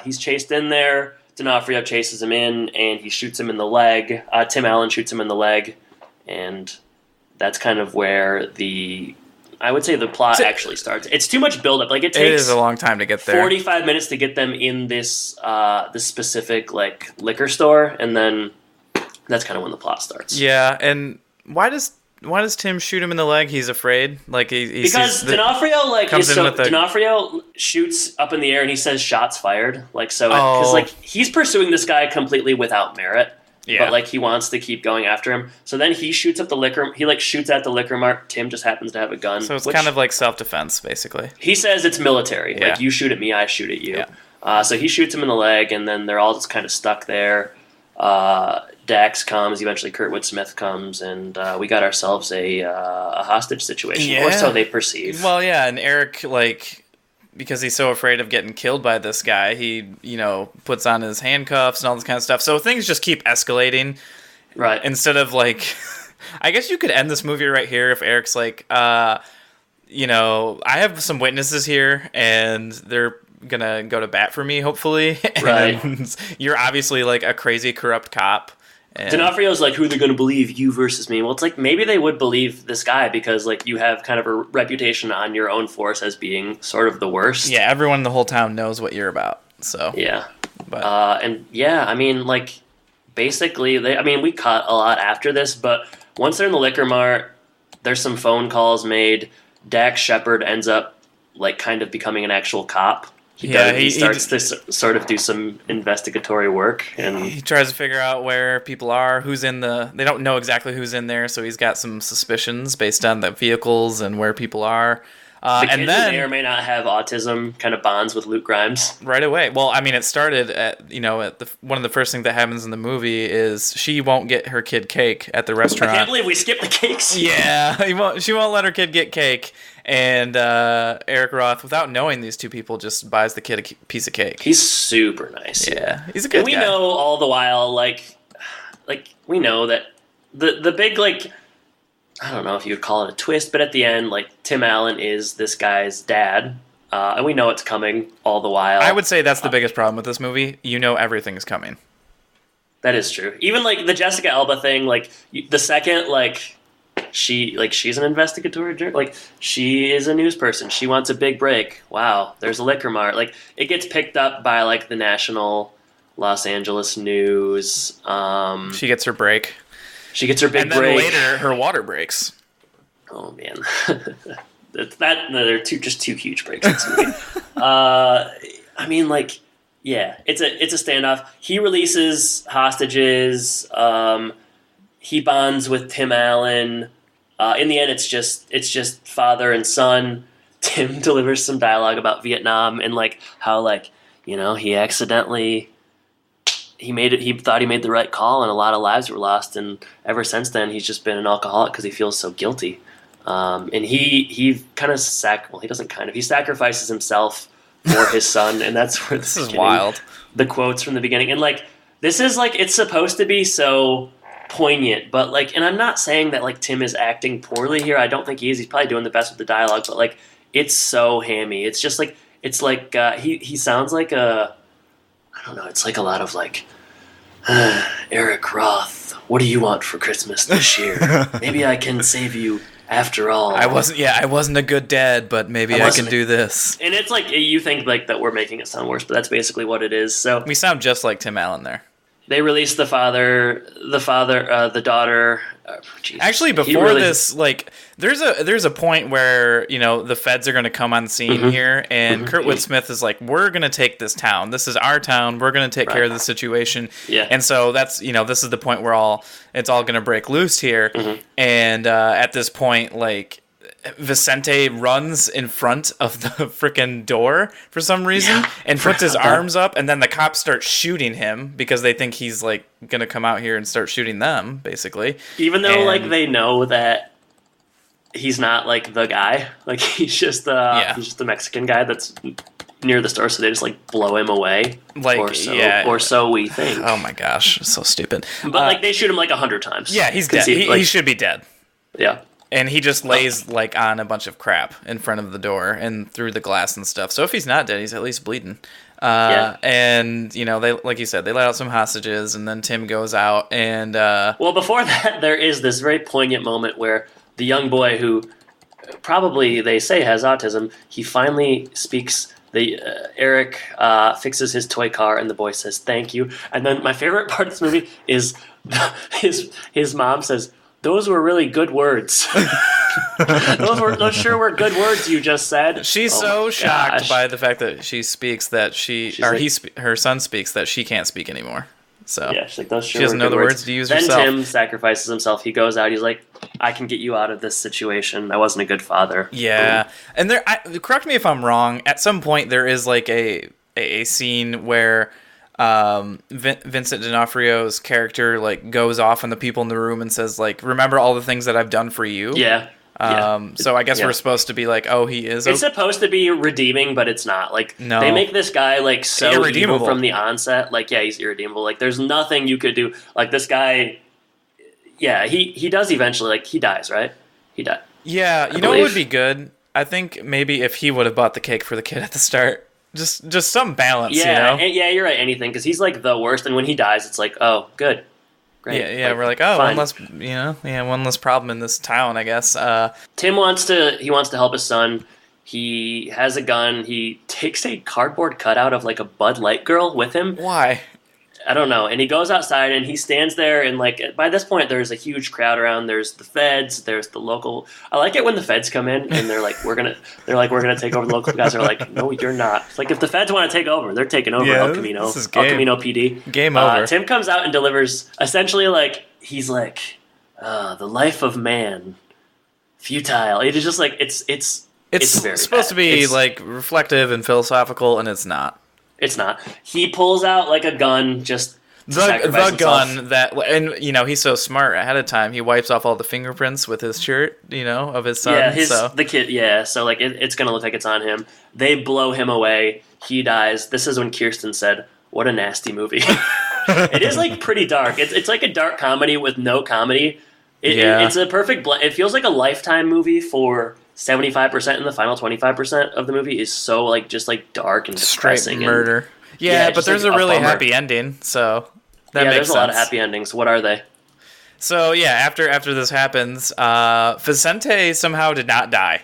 he's chased in there. DOnofrio chases him in, and he shoots him in the leg. Tim Allen shoots him in the leg, and that's kind of where I would say the plot actually starts. It's too much buildup. Like it takes a long time to get there. 45 minutes to get them in this specific like liquor store, and then that's kind of when the plot starts. Yeah, and why does Tim shoot him in the leg? He's afraid. Like because DOnofrio shoots up in the air and he says shots fired. Like so, because like he's pursuing this guy completely without merit. Yeah. But like he wants to keep going after him. So then he shoots up the liquor. He like shoots at the Liquor Mart. Tim just happens to have a gun. So it's kind of like self-defense, basically. He says it's military. Yeah. Like you shoot at me, I shoot at you. Yeah. So he shoots him in the leg, and then they're all just kind of stuck there. Dax comes. Eventually, Kurtwood Smith comes, and we got ourselves a hostage situation, or so they perceive. Well, yeah, and Eric, like, because he's so afraid of getting killed by this guy, he, puts on his handcuffs and all this kind of stuff. So things just keep escalating. Right. Instead of, like, I guess you could end this movie right here if Eric's like, I have some witnesses here, and they're gonna go to bat for me, hopefully. Right. And you're obviously, like, a crazy, corrupt cop. D'Onofrio's like, who are they going to believe, you versus me? Well, it's like, maybe they would believe this guy because, like, you have kind of a reputation on your own force as being sort of the worst. Yeah, everyone in the whole town knows what you're about, so. Yeah. But. Like, basically, we cut a lot after this, but once they're in the liquor mart, there's some phone calls made. Dax Shepard ends up, like, kind of becoming an actual cop. He starts to sort of do some investigatory work, and he tries to figure out where people are, who's in the. They don't know exactly who's in there, so he's got some suspicions based on the vehicles and where people are. The kid who may or may not have autism kind of bonds with Luke Grimes right away. Well, I mean, it started at one of the first things that happens in the movie is she won't get her kid cake at the restaurant. I can't believe we skipped the cakes. Yeah, she won't let her kid get cake. And Eric Roth, without knowing these two people, just buys the kid a piece of cake. He's super nice. Yeah, he's a good guy. And we know all the while, like we know that the big, like, I don't know if you would call it a twist, but at the end, like, Tim Allen is this guy's dad, and we know it's coming all the while. I would say that's the biggest problem with this movie. You know everything's coming. That is true. Even, like, the Jessica Alba thing, like, the second, like, she's an investigatory journalist. Like, she is a news person. She wants a big break. Wow, there's a liquor mart. Like, it gets picked up by, like, the national Los Angeles news. She gets her break. She gets her big break. And then later, her water breaks. Oh, man. They're two huge breaks in this movie. It's a standoff. He releases hostages. He bonds with Tim Allen. In the end, it's just father and son. Tim delivers some dialogue about Vietnam and, like, how, like, he accidentally he thought he made the right call and a lot of lives were lost, and ever since then he's just been an alcoholic because he feels so guilty. And he kind of he sacrifices himself for his son, and that's where this is wild. The quotes from the beginning, and, like, this is, like, it's supposed to be so poignant, but, like, and I'm not saying that, like, Tim is acting poorly here. I don't think he is. He's probably doing the best with the dialogue, but, like, it's so hammy. It's just like he sounds like I don't know. It's like a lot of, like, Eric Roth, what do you want for Christmas this year? Maybe I can save you after all. I wasn't a good dad, but maybe I can do this. And it's like, you think, like, that we're making it sound worse, but that's basically what it is. So we sound just like Tim Allen there. They released the daughter. Actually, before this, like, there's a point where, the feds are going to come on scene here, and Kurtwood Smith is like, we're going to take this town. This is our town. We're going to take care of the situation. Yeah. And so that's, this is the point where it's all going to break loose here. And at this point, like, Vicente runs in front of the freaking door for some reason and puts his arms up, and then the cops start shooting him because they think he's, like, gonna come out here and start shooting them, basically. Even though like they know that he's not, like, the guy, like, he's just the Mexican guy that's near the store, so they just, like, blow him away, like, or so we think. Oh my gosh, so stupid. But like, they shoot him like 100 times. Yeah, he's dead. He should be dead. Yeah. And he just lays, like, on a bunch of crap in front of the door and through the glass and stuff. So if he's not dead, he's at least bleeding. And, they, like you said, they let out some hostages, and then Tim goes out and... Well, before that, there is this very poignant moment where the young boy who probably, they say, has autism, he finally speaks... Eric fixes his toy car, and the boy says, "Thank you." And then my favorite part of this movie is his mom says, "Those were really good words." those sure were good words you just said. She's so shocked by the fact that she speaks that her son speaks that she can't speak anymore. So yeah, she's like, those sure she doesn't know the words to use then herself. Tim sacrifices himself. He goes out. He's like, "I can get you out of this situation. I wasn't a good father." Yeah, and correct me if I'm wrong. At some point, there is, like, a scene where Vincent D'Onofrio's character like goes off on the people in the room and says like, remember all the things that I've done for you. Yeah. So I guess we're supposed to be like, oh, he is. It's supposed to be redeeming, but it's not. Like, no. They make this guy like so irredeemable evil from the onset. Like, yeah, he's irredeemable. Like, there's nothing you could do. Like, this guy. Yeah, he does eventually. Like, he dies, right? He died. Yeah, you know what would be good? I think maybe if he would have bought the cake for the kid at the start. Just some balance, yeah, you know? Yeah, you're right. Anything, because he's like the worst, and when he dies, it's like, oh, good, great. Yeah, we're like, oh, fine. One less problem in this town, I guess. Tim wants to help his son. He has a gun. He takes a cardboard cutout of like a Bud Light girl with him. Why? I don't know. And he goes outside and he stands there, and like by this point there's a huge crowd around. There's the feds, there's the local. I like it when the feds come in and they're like we're gonna take over. The local guys are like, no, you're not. It's like if the feds want to take over, they're taking over El Camino. This is game. El Camino PD. Game over. Tim comes out and delivers essentially like he's like the life of man, futile. It is just like it's very supposed to be it's, like reflective and philosophical, and it's not. It's not. He pulls out like a gun, just the gun that, and you know he's so smart ahead of time. He wipes off all the fingerprints with his shirt, you know, of his son. Yeah, the kid. Yeah, so like it's gonna look like it's on him. They blow him away. He dies. This is when Kirsten said, "What a nasty movie." It is like pretty dark. It's like a dark comedy with no comedy. It's a perfect blend. It feels like a Lifetime movie for 75%, and the final 25% of the movie is so like just like dark and depressing. Straight murder. But there's like a really happy ending, so that makes sense. There's a lot of happy endings. What are they? So yeah, after this happens, Vicente somehow did not die.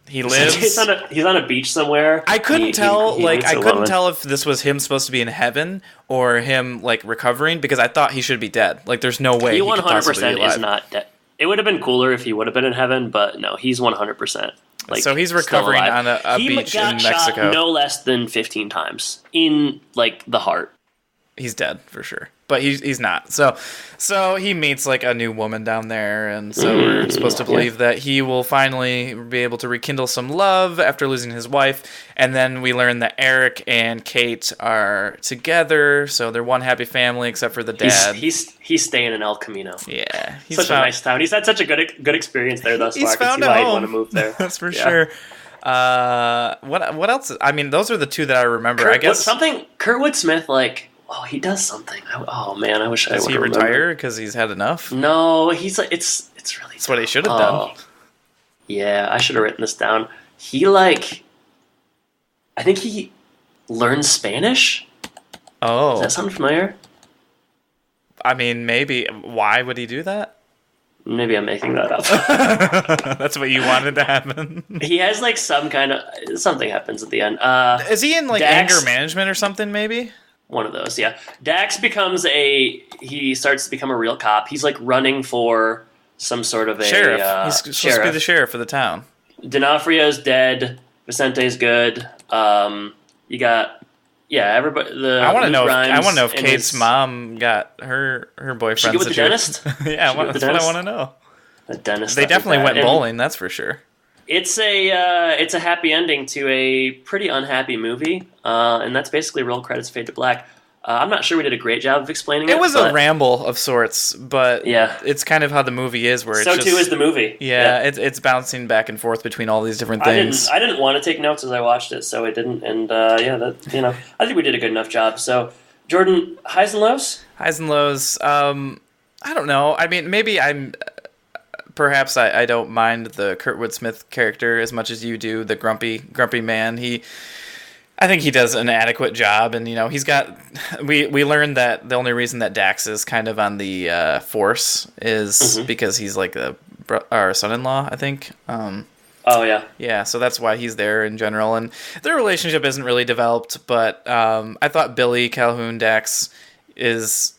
He lives. He's on a beach somewhere. I couldn't tell. I couldn't tell if this was him supposed to be in heaven or him like recovering, because I thought he should be dead. Like, there's no way he could possibly be 100% is not dead. It would have been cooler if he would have been in heaven, but no, he's 100%. Like, so he's recovering on a beach in Mexico. He got shot no less than 15 times in like the heart. He's dead for sure, but he's not. So he meets like a new woman down there, and so we're supposed to believe that he will finally be able to rekindle some love after losing his wife. And then we learn that Eric and Kate are together, so they're one happy family except for the dad. He's staying in El Camino. Yeah, he's such a nice town. He's had such a good experience there thus far. He's found I can see why a home. he'd want to move there. That's for sure. What else? I mean, those are the two that I remember. I guess Kurtwood Smith, like. Oh, he does something. Oh man, I wish I would. Does he retire because he's had enough? No, he's like it's really. That's what he should have done. Yeah, I should have written this down. He like, I think he learned Spanish. Oh, does that sound familiar? I mean, maybe. Why would he do that? Maybe I'm making that up. That's what you wanted to happen. He has like some kind of something happens at the end. Is he in like Dax, anger management or something? Maybe. One of those, yeah. Dax he starts to become a real cop. He's like running for some sort of a sheriff. He's supposed to be the sheriff of the town. D'Onofrio's dead. Vicente's good. You got everybody. I want to know if Kate's mom got her boyfriend. She get with the dentist. Yeah, that's what I want to know. The dentist. They definitely went bowling. That's for sure. It's a happy ending to a pretty unhappy movie, and that's basically roll credits, fade to black. I'm not sure we did a great job of explaining it. It was a ramble of sorts, but it's kind of how the movie is. Where so too is the movie. Yeah, it's bouncing back and forth between all these different things. I didn't want to take notes as I watched it, so I didn't. And I think we did a good enough job. So Jordan, highs and lows. Highs and lows. I don't know. I mean, maybe I'm. Perhaps I don't mind the Kurtwood Smith character as much as you do, the grumpy man. I think he does an adequate job, and he's got. We learned that the only reason that Dax is kind of on the force is because he's like our son-in-law, I think. Oh yeah. Yeah, so that's why he's there in general, and their relationship isn't really developed. But I thought Billy Calhoun Dax is.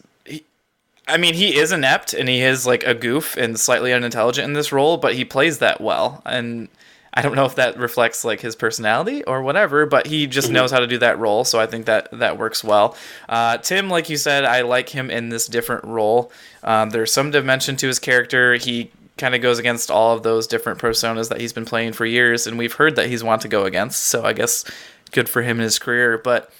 I mean, he is inept, and he is like a goof and slightly unintelligent in this role, but he plays that well. And I don't know if that reflects like his personality or whatever, but he just knows how to do that role, so I think that works well. Tim, like you said, I like him in this different role. There's some dimension to his character. He kind of goes against all of those different personas that he's been playing for years, and we've heard that he's wanted to go against, so I guess good for him in his career. But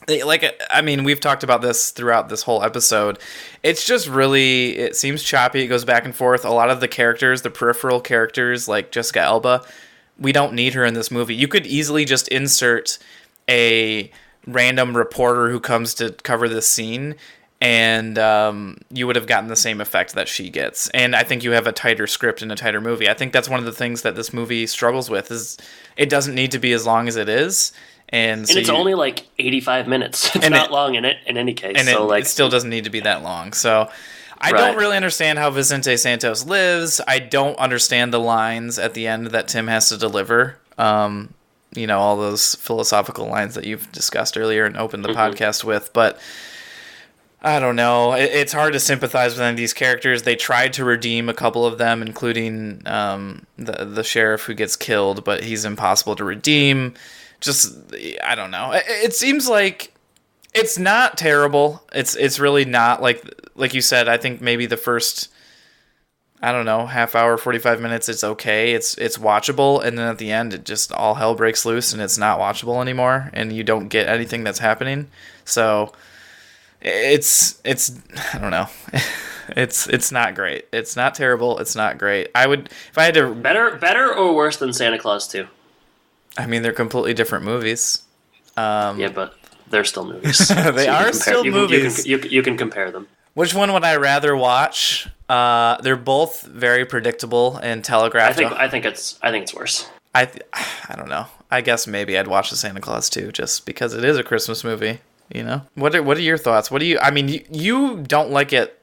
I mean, we've talked about this throughout this whole episode. It's just really, it seems choppy. It goes back and forth. A lot of the characters, the peripheral characters, like Jessica Alba, we don't need her in this movie. You could easily just insert a random reporter who comes to cover this scene, and you would have gotten the same effect that she gets. And I think you have a tighter script and a tighter movie. I think that's one of the things that this movie struggles with, is it doesn't need to be as long as it is. And so it's only like 85 minutes. It's not long in any case. And so it still doesn't need to be that long. So I don't really understand how Vicente Santos lives. I don't understand the lines at the end that Tim has to deliver. All those philosophical lines that you've discussed earlier and opened the podcast with. But I don't know. It's hard to sympathize with any of these characters. They tried to redeem a couple of them, including the sheriff who gets killed, but he's impossible to redeem. Just, I don't know. It seems like it's not terrible. It's really not. Like you said, I think maybe the first, I don't know, half hour, 45 minutes, it's okay. It's watchable. And then at the end, it just all hell breaks loose and it's not watchable anymore. And you don't get anything that's happening. So it's I don't know. It's not great. It's not terrible. It's not great. I would, if I had to... Better or worse than Santa Claus 2? I mean, they're completely different movies. Yeah, but they're still movies. They are still movies. You can compare them. Which one would I rather watch? They're both very predictable and telegraphed. I think it's worse. I don't know. I guess maybe I'd watch the Santa Claus 2 just because it is a Christmas movie. You know. What are your thoughts? I mean, you don't like it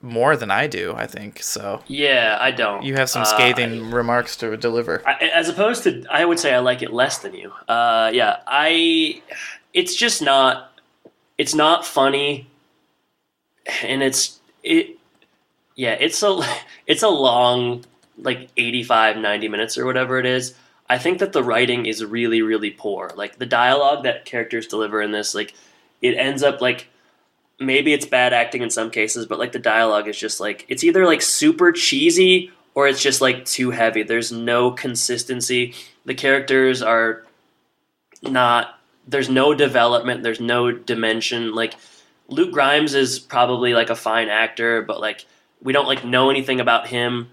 more than I do, I think, so. Yeah, I don't. You have some scathing remarks to deliver. As opposed to, I would say I like it less than you. It's just not, it's not funny, and it's a long, like 85, 90 minutes or whatever it is. I think that the writing is really, really poor. Like, the dialogue that characters deliver in this, like, it ends up, like, maybe it's bad acting in some cases, but like the dialogue is just like, it's either like super cheesy or it's just like too heavy. There's no consistency. The characters are not, there's no development. There's no dimension. Like Luke Grimes is probably like a fine actor, but like we don't like know anything about him.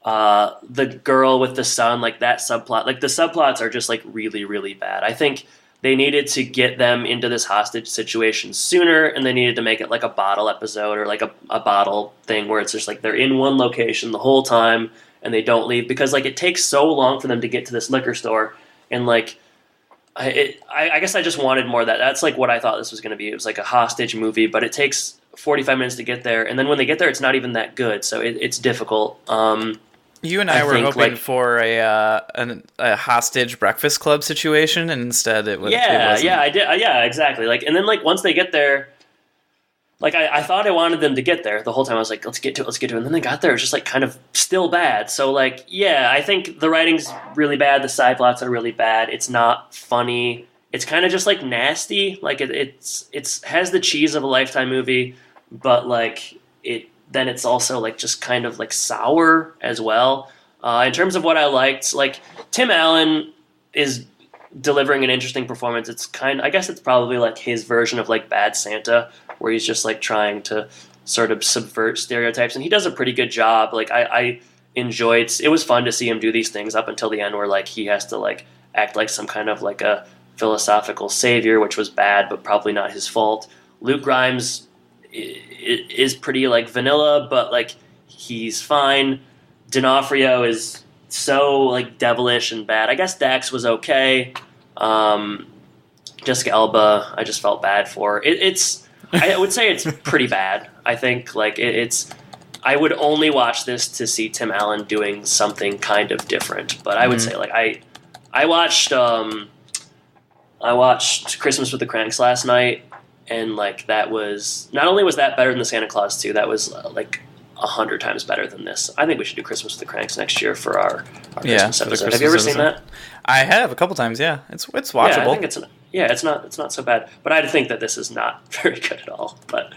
The girl with the son, like that subplot, like the subplots are just like really, really bad. I think they needed to get them into this hostage situation sooner, and they needed to make it like a bottle episode or like a bottle thing where it's just like they're in one location the whole time and they don't leave, because like it takes so long for them to get to this liquor store, and like I guess I just wanted more of that. That's like what I thought this was going to be. It was like a hostage movie, but it takes 45 minutes to get there, and then when they get there, it's not even that good, so it's difficult. You and I were hoping for a hostage breakfast club situation, and instead it was. I did. Yeah, exactly. Like, and then like once they get there, like I thought I wanted them to get there the whole time. I was like, let's get to it. And then they got there. It's just like kind of still bad. So like, yeah, I think the writing's really bad. The side plots are really bad. It's not funny. It's kind of just like nasty. Like it's has the cheese of a Lifetime movie, but like then it's also like just kind of like sour as well. In terms of what I liked, like Tim Allen is delivering an interesting performance. I guess it's probably like his version of like Bad Santa, where he's just like trying to sort of subvert stereotypes, and he does a pretty good job. Like I enjoyed, it was fun to see him do these things up until the end where like he has to like act like some kind of like a philosophical savior, which was bad, but probably not his fault. Luke Grimes is pretty like vanilla, but like he's fine. DOnofrio is so like devilish and bad. I guess Dax was okay. Jessica Alba, I just felt bad for. I would say it's pretty bad. I think like I would only watch this to see Tim Allen doing something kind of different. But I would say like I watched Christmas with the Cranks last night. And like that was, not only was that better than the Santa Claus 2, that was like 100 times better than this. I think we should do Christmas with the Cranks next year for our Christmas episode. Have you ever seen that? I have a couple times. Yeah, it's watchable. Yeah, it's not so bad. But I think that this is not very good at all. But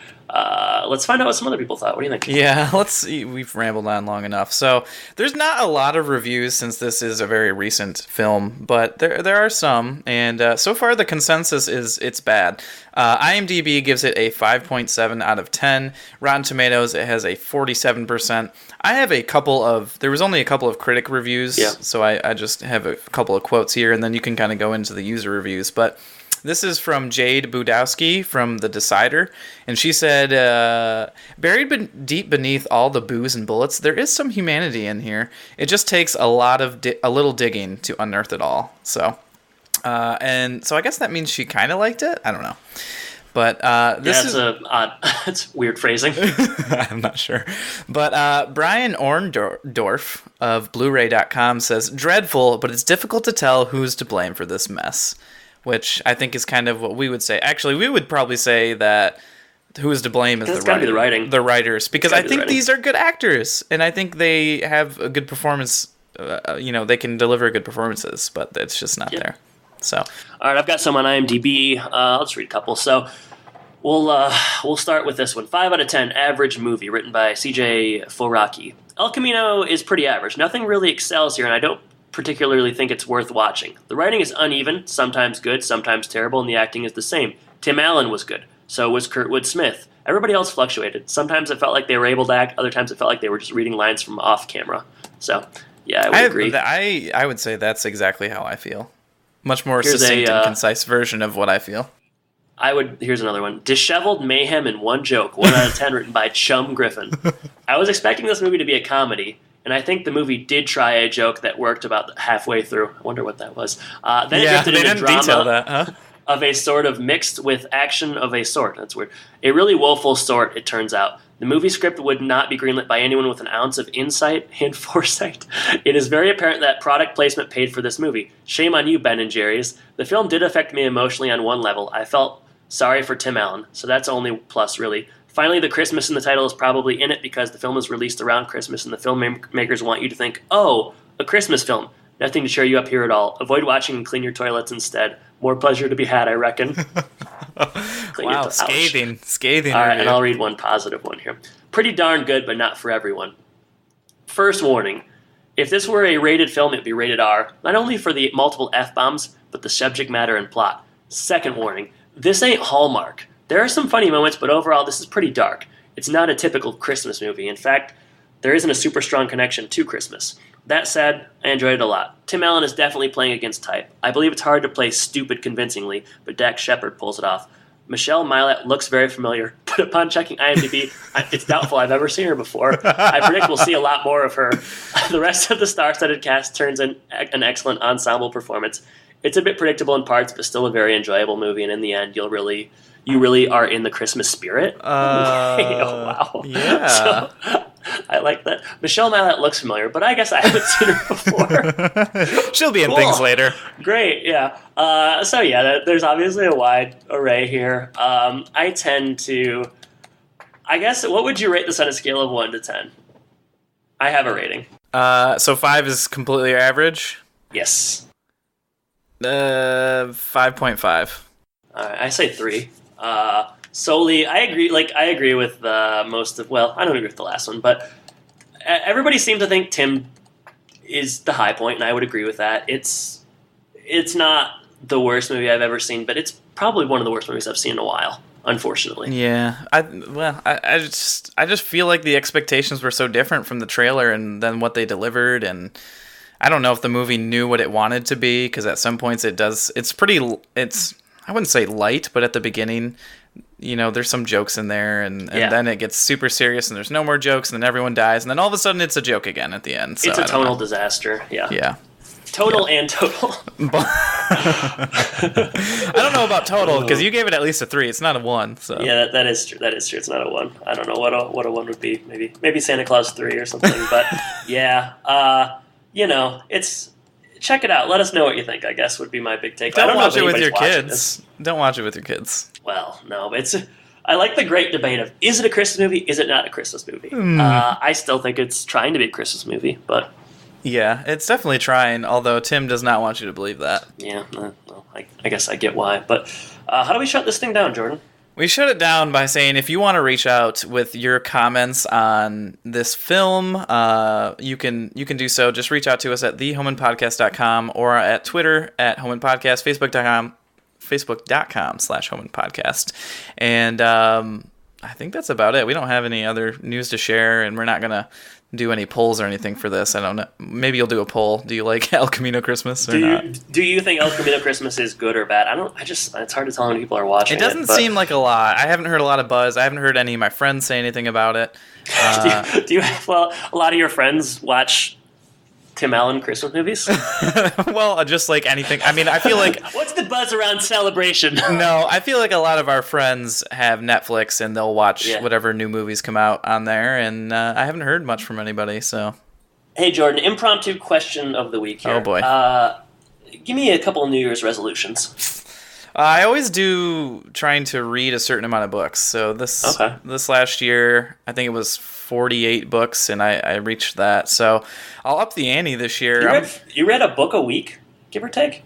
let's find out what some other people thought. What do you think? Yeah, let's see. We've rambled on long enough. So there's not a lot of reviews since this is a very recent film, but there are some. And so far the consensus is it's bad. IMDb gives it a 5.7 out of 10. Rotten Tomatoes, it has a 47%. I have there was only a couple of critic reviews, so I just have a couple of quotes here, and then you can kind of go into the user reviews. But this is from Jade Budowski from The Decider, and she said, deep beneath all the booze and bullets, there is some humanity in here. It just takes a little digging to unearth it all. So, and so I guess that means she kind of liked it. I don't know. But it's weird phrasing. I'm not sure. But Brian Orndorff of Blu-ray.com says, dreadful, but it's difficult to tell who's to blame for this mess, which I think is kind of what we would say. Actually, we would probably say that who is to blame is the writing. The writers, because I think these are good actors, and I think they have a good performance. They can deliver good performances, but it's just not there. So, all right, I've got some on IMDb. I'll just read a couple. So, we'll start with this one. 5 out of 10, average movie, written by C.J. Foraki. El Camino is pretty average. Nothing really excels here, and I don't particularly think it's worth watching. The writing is uneven, sometimes good, sometimes terrible, and the acting is the same. Tim Allen was good. So was Kurtwood Smith. Everybody else fluctuated. Sometimes it felt like they were able to act. Other times it felt like they were just reading lines from off camera. So, yeah, I would agree. I would say that's exactly how I feel. Much more succinct and concise version of what I feel. Here's another one. Disheveled mayhem in one joke. 1 out of 10, written by Chum Griffin. I was expecting this movie to be a comedy, and I think the movie did try a joke that worked about halfway through. I wonder what that was. Then it drifted into drama of a sort of mixed with action of a sort. That's weird. A really woeful sort, it turns out. The movie script would not be greenlit by anyone with an ounce of insight and foresight. It is very apparent that product placement paid for this movie. Shame on you, Ben and Jerry's. The film did affect me emotionally on one level. I felt sorry for Tim Allen, so that's only plus, really. Finally, the Christmas in the title is probably in it because the film is released around Christmas and the filmmakers want you to think, oh, a Christmas film. Nothing to cheer you up here at all. Avoid watching and clean your toilets instead. More pleasure to be had, I reckon. Wow, scathing. All right, and I'll read one positive one here. Pretty darn good, but not for everyone. First warning. If this were a rated film, it would be rated R, not only for the multiple F-bombs, but the subject matter and plot. Second warning. This ain't Hallmark. There are some funny moments, but overall, this is pretty dark. It's not a typical Christmas movie. In fact, there isn't a super strong connection to Christmas. That said, I enjoyed it a lot. Tim Allen is definitely playing against type. I believe it's hard to play stupid convincingly, but Dax Shepard pulls it off. Michelle Milet looks very familiar, but upon checking IMDb, it's doubtful I've ever seen her before. I predict we'll see a lot more of her. The rest of the star-studded cast turns in an excellent ensemble performance. It's a bit predictable in parts, but still a very enjoyable movie, and in the end, you really are in the Christmas spirit. Oh, wow. Yeah. So, I like that. Michelle Milet looks familiar, but I guess I haven't seen her before. She'll be in things later. Great, yeah. There's obviously a wide array here. I tend to... I guess, what would you rate this on a scale of 1 to 10? I have a rating. So 5 is completely average? Yes. 5.5. I say 3. Solely, I agree with most of. Well, I don't agree with the last one, but everybody seems to think Tim is the high point, and I would agree with that. It's not the worst movie I've ever seen, but it's probably one of the worst movies I've seen in a while. Unfortunately. Yeah, I just feel like the expectations were so different from the trailer and then what they delivered, and I don't know if the movie knew what it wanted to be, because at some points it's I wouldn't say light, but at the beginning, there's some jokes in there, and then it gets super serious, and there's no more jokes, and then everyone dies, and then all of a sudden it's a joke again at the end. So it's a tonal disaster, yeah. Yeah. Total and total. I don't know about total, because you gave it at least a 3. It's not a 1. So yeah, that is true. That is true. It's not a 1. I don't know what a 1 would be. Maybe Santa Claus 3 or something. But yeah, it's. Check it out. Let us know what you think, I guess, would be my big take. Don't watch it with your kids. Don't watch it with your kids. Well, no, but I like the great debate of, is it a Christmas movie? Is it not a Christmas movie? I still think it's trying to be a Christmas movie, but... Yeah, it's definitely trying, although Tim does not want you to believe that. Yeah, well, I guess I get why. But how do we shut this thing down, Jordan? We shut it down by saying if you want to reach out with your comments on this film, you can do so. Just reach out to us at thehomeandpodcast.com or at Twitter at homeandpodcast, facebook.com/homeandpodcast. And I think that's about it. We don't have any other news to share, and we're not going to do any polls or anything for this. I don't know. Maybe you'll do a poll. Do you like El Camino Christmas or not? Do you think El Camino Christmas is good or bad? It's hard to tell when people are watching it. Doesn't seem like a lot. I haven't heard a lot of buzz. I haven't heard any of my friends say anything about it. Do you have, a lot of your friends watch Tim Allen Christmas movies? Well, just like anything. I mean, I feel like... What's the buzz around Celebration? No, I feel like a lot of our friends have Netflix and they'll watch whatever new movies come out on there, and I haven't heard much from anybody, so... Hey, Jordan, impromptu question of the week here. Oh, boy. Give me a couple of New Year's resolutions. I always do trying to read a certain amount of books. So this last year, I think it was 48 books, and I reached that. So I'll up the ante this year. You read a book a week, give or take?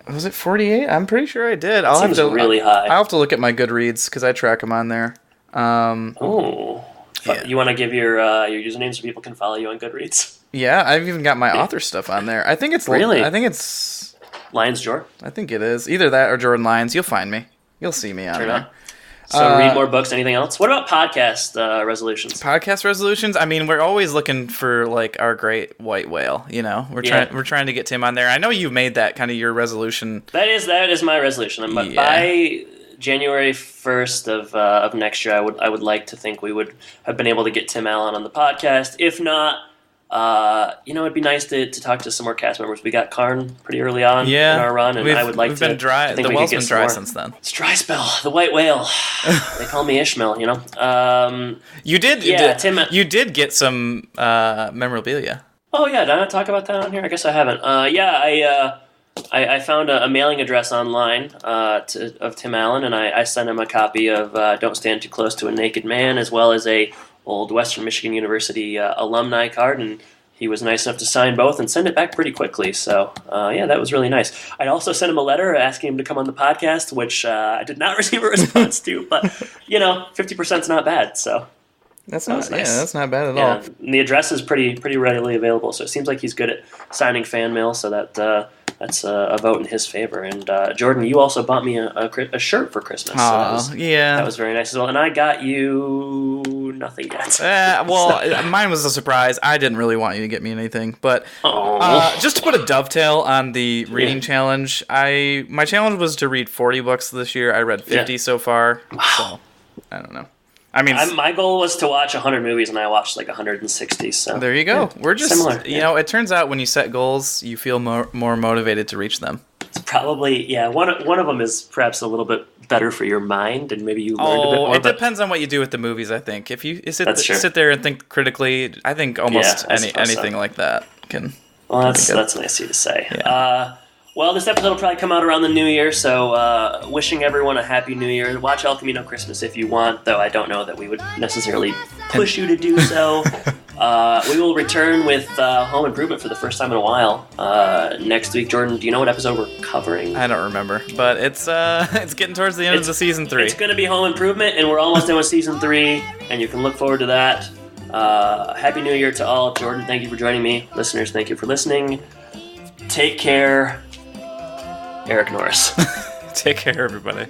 Was it 48? I'm pretty sure I did. Seems really high. I'll have to look at my Goodreads because I track them on there. You want to give your username so people can follow you on Goodreads? Yeah, I've even got my author stuff on there. I think it's really. I think it's Lyons Jor. I think it is either that or Jordan Lyons. You'll find me. You'll see me on there. So read more books. Anything else? What about podcast resolutions? Podcast resolutions. I mean, we're always looking for like our great white whale. You know, we're trying to get Tim on there. I know you've made that kind of your resolution. That is my resolution. By January 1st of next year, I would like to think we would have been able to get Tim Allen on the podcast. If not, it'd be nice to talk to some more cast members. We got Karn pretty early on in our run, and I would like to. Been dry. The well's been dry since then. It's dry spell. The white whale. They call me Ishmael. You know. You did. Tim. You did get some memorabilia. Oh yeah, did I not talk about that on here? I guess I haven't. I found a mailing address online of Tim Allen, and I sent him a copy of "Don't Stand Too Close to a Naked Man," as well as a old Western Michigan University alumni card, and he was nice enough to sign both and send it back pretty quickly. So, that was really nice. I'd also sent him a letter asking him to come on the podcast, which I did not receive a response to, but, 50% is not bad, so that's that was nice. Yeah, that's not bad at all. And the address is pretty readily available, so it seems like he's good at signing fan mail, so that's a vote in his favor. And Jordan, you also bought me a shirt for Christmas. So that was very nice as well. And I got you nothing yet. Mine was a surprise. I didn't really want you to get me anything, but just to put a dovetail on the reading challenge, my challenge was to read 40 books this year. I read 50 so far. Wow. So I don't know. I mean, my goal was to watch 100 movies, and I watched like 160. So there you go. We're just similar. It turns out when you set goals, you feel more motivated to reach them. It's probably one of them is perhaps a little bit better for your mind, and maybe you learned a bit more. It depends on what you do with the movies. I think if you sit there and think critically, I think almost anything like that can. Well, that's nice of you to say. Yeah. Well, this episode will probably come out around the New Year, so wishing everyone a Happy New Year. Watch El Camino Christmas if you want, though I don't know that we would necessarily push you to do so. We will return with Home Improvement for the first time in a while next week. Jordan, do you know what episode we're covering? I don't remember, but it's getting towards the end of the season 3. It's going to be Home Improvement, and we're almost done with season 3, and you can look forward to that. Happy New Year to all. Jordan, thank you for joining me. Listeners, thank you for listening. Take care. Eric Norris. Take care, everybody.